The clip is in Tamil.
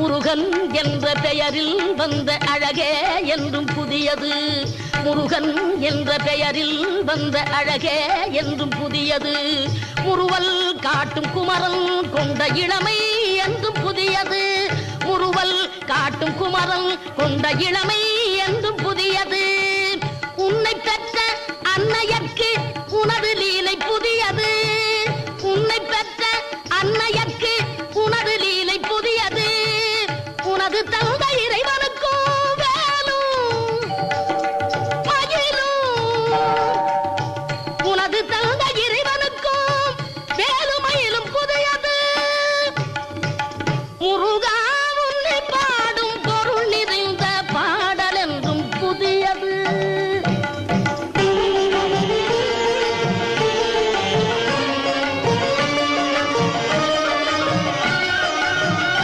முருகன் என்ற பெயரில் வந்த அழகே என்றும் புதியது. முருகன் என்ற பெயரில் வந்த அழகே என்றும் புதியது. முறுவல் காட்டும் குமரன் கொண்ட இளமை என்றும் புதியது. முறுவல் காட்டும் குமரன் கொண்ட இளமை என்றும் புதியது. உன்னை பெற்ற அன்னையர்க்கு உனது லீலை புதியது. உன்னை பெற்ற அன்னையர்க்கு உனது லீலை புதியது. உனது தந்தை இறைவனுக்கும் வேலும் மயிலும். உனது தந்தை இறைவனுக்கும் வேலும் மயிலும் புதியது. முருகா